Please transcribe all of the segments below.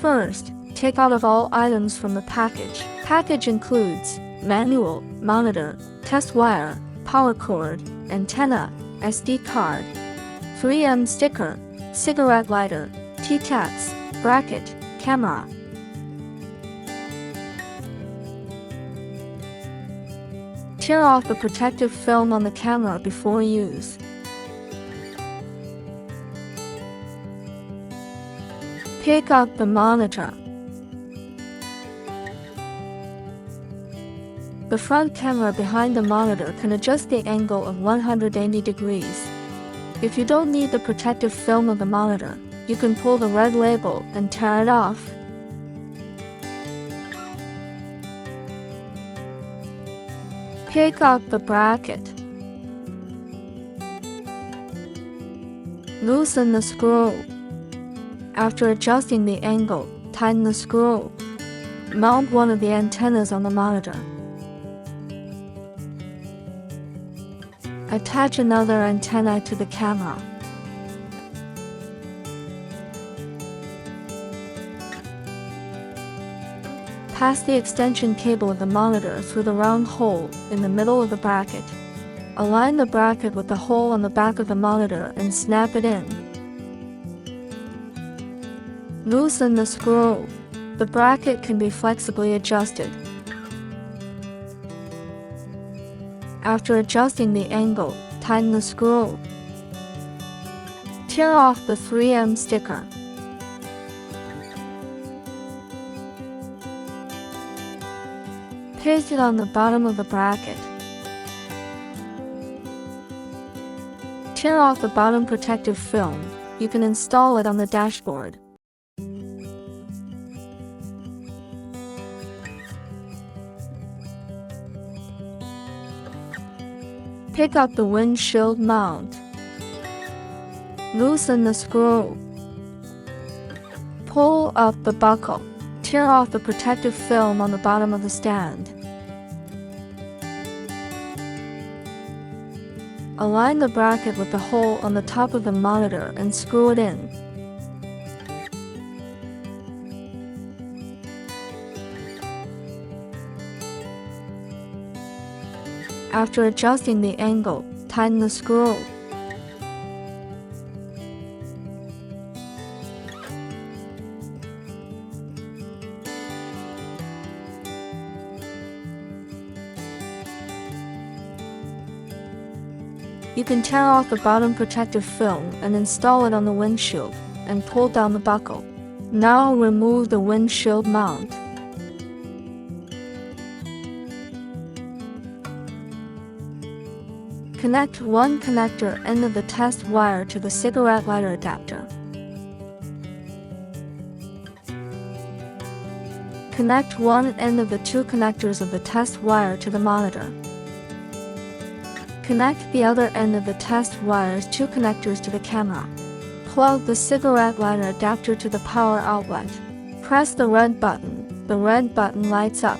First, take out all items from the package. Package includes manual, monitor, test wire, power cord, antenna, SD card, 3M sticker, cigarette lighter, T-tacks, bracket, camera. Tear off the protective film on the camera before use. Pick up the monitor. The front camera behind the monitor can adjust the angle of 180 degrees. If you don't need the protective film of the monitor, you can pull the red label and tear it off. Pick up the bracket. Loosen the screw. After adjusting the angle, tighten the screw. Mount one of the antennas on the monitor. Attach another antenna to the camera. Pass the extension cable of the monitor through the round hole in the middle of the bracket. Align the bracket with the hole on the back of the monitor and snap it in. Loosen the screw. The bracket can be flexibly adjusted. After adjusting the angle, tighten the screw. Tear off the 3M sticker. Paste it on the bottom of the bracket. Tear off the bottom protective film. You can install it on the dashboard. Pick up the windshield mount. Loosen the screw. Pull up the buckle. Tear off the protective film on the bottom of the stand. Align the bracket with the hole on the top of the monitor and screw it in. After adjusting the angle, tighten the screw. You can tear off the bottom protective film and install it on the windshield, and pull down the buckle. Now remove the windshield mount. Connect one connector end of the test wire to the cigarette lighter adapter. Connect one end of the two connectors of the test wire to the monitor. Connect the other end of the test wire's two connectors to the camera. Plug the cigarette lighter adapter to the power outlet. Press the red button. The red button lights up.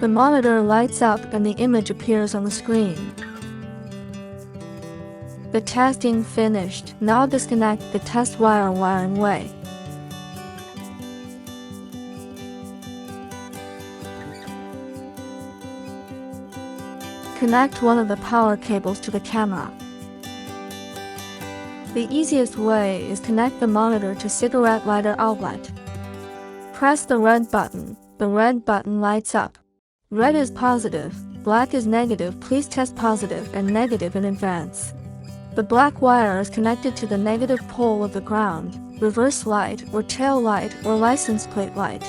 The monitor lights up and the image appears on the screen. The testing finished. Now disconnect the test wire wiring way. Connect one of the power cables to the camera. The easiest way is connect the monitor to cigarette lighter outlet. Press the red button. The red button lights up. Red is positive, black is negative. Please test positive and negative in advance. The black wire is connected to the negative pole of the ground, reverse light or tail light or license plate light.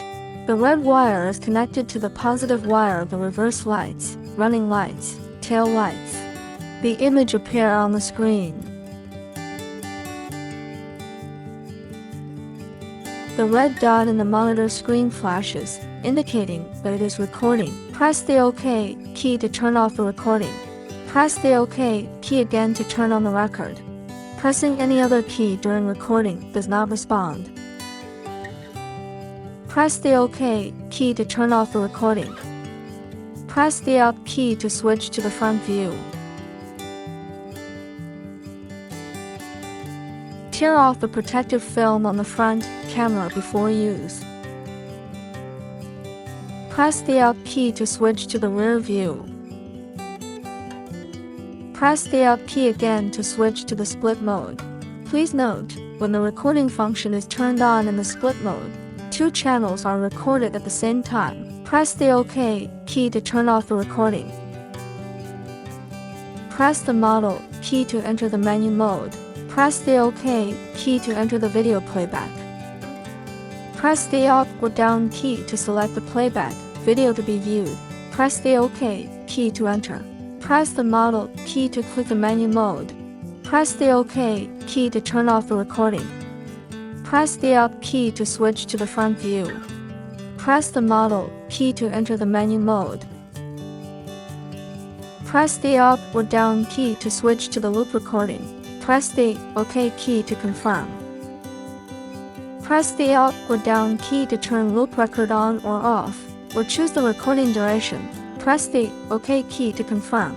The red wire is connected to the positive wire of the reverse lights, running lights, tail lights. The image appears on the screen. The red dot in the monitor screen flashes, indicating that it is recording. Press the OK key to turn off the recording. Press the OK key again to turn on the record. Pressing any other key during recording does not respond. Press the OK key to turn off the recording. Press the Up key to switch to the front view. Tear off the protective film on the front camera before use. Press the up key to switch to the rear view. Press the up key again to switch to the split mode. Please note, when the recording function is turned on in the split mode, 2 channels are recorded at the same time. Press the OK key to turn off the recording. Press the model key to enter the menu mode. Press the OK key to enter the video playback. Press the up or down key to select the playback video to be viewed. Press the OK key to enter. Press the model key to click the menu mode. Press the OK key to turn off the recording. Press the up key to switch to the front view. Press the model key to enter the menu mode. Press the up or down key to switch to the loop recording. Press the OK key to confirm. Press the up or down key to turn loop record on or off, or choose the recording duration. Press the OK key to confirm.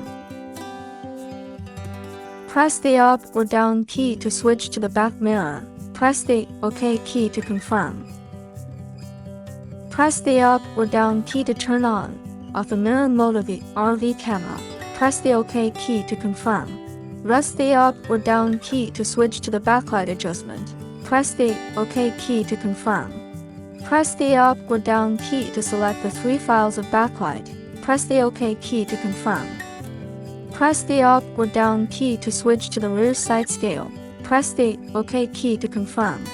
Press the up or down key to switch to the back mirror. Press the OK key to confirm. Press the up or down key to turn on, off the mirror mode of the RV camera. Press the OK key to confirm. Press the up or down key to switch to the backlight adjustment. Press the OK key to confirm. Press the up or down key to select the 3 files of backlight. Press the OK key to confirm. Press the up or down key to switch to the rear side scale. Press the OK key to confirm.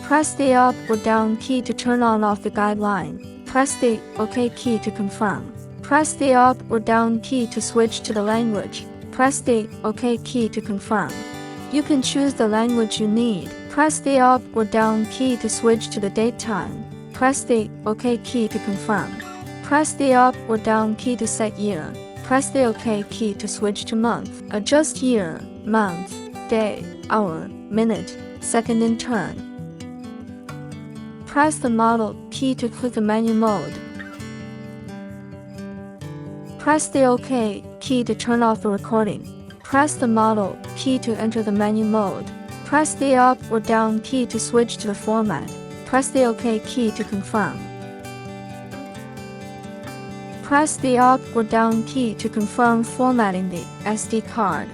Press the up or down key to turn on off the guideline. Press the OK key to confirm. Press the up or down key to switch to the language. Press the OK key to confirm. You can choose the language you need. Press the up or down key to switch to the date time. Press the OK key to confirm. Press the up or down key to set year. Press the OK key to switch to month. Adjust year, month, day, hour, minute, second in turn. Press the model key to click the menu mode. Press the OK key to turn off the recording. Press the model key to enter the menu mode. Press the up or down key to switch to the format. Press the OK key to confirm. Press the up or down key to confirm formatting the SD card.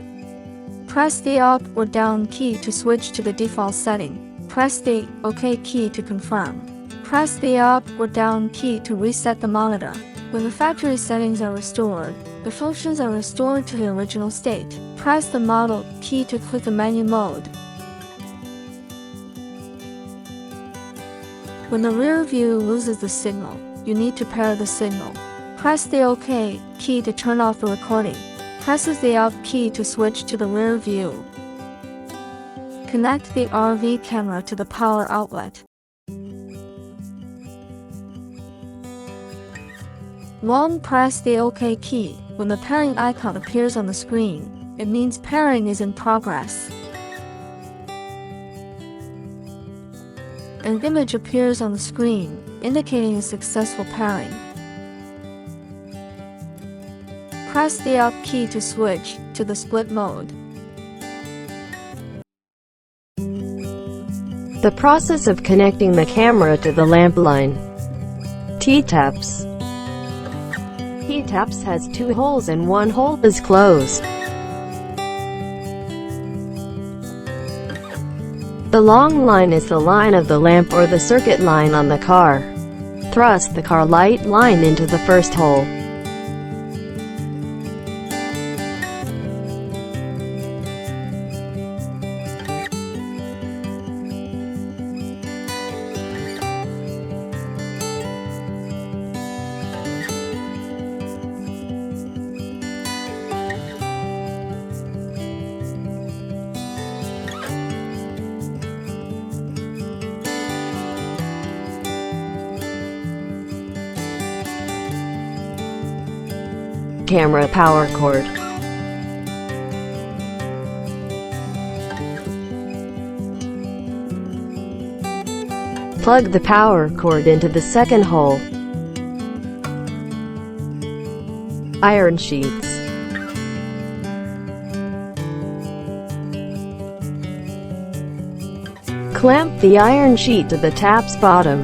Press the up or down key to switch to the default setting. Press the OK key to confirm. Press the up or down key to reset the monitor. When the factory settings are restored, the functions are restored to the original state. Press the model key to click the menu mode. When the rear view loses the signal, you need to pair the signal. Press the OK key to turn off the recording. Press the up key to switch to the rear view. Connect the RV camera to the power outlet. Long press the OK key. When the pairing icon appears on the screen, it means pairing is in progress. An image appears on the screen, indicating a successful pairing. Press the up key to switch to the split mode. The process of connecting the camera to the lamp line. T-taps. T-taps has 2 holes and 1 hole is closed. The long line is the line of the lamp or the circuit line on the car. Thrust the car light line into the first hole. Camera power cord. Plug the power cord into the second hole. Iron sheets. Clamp the iron sheet to the tap's bottom.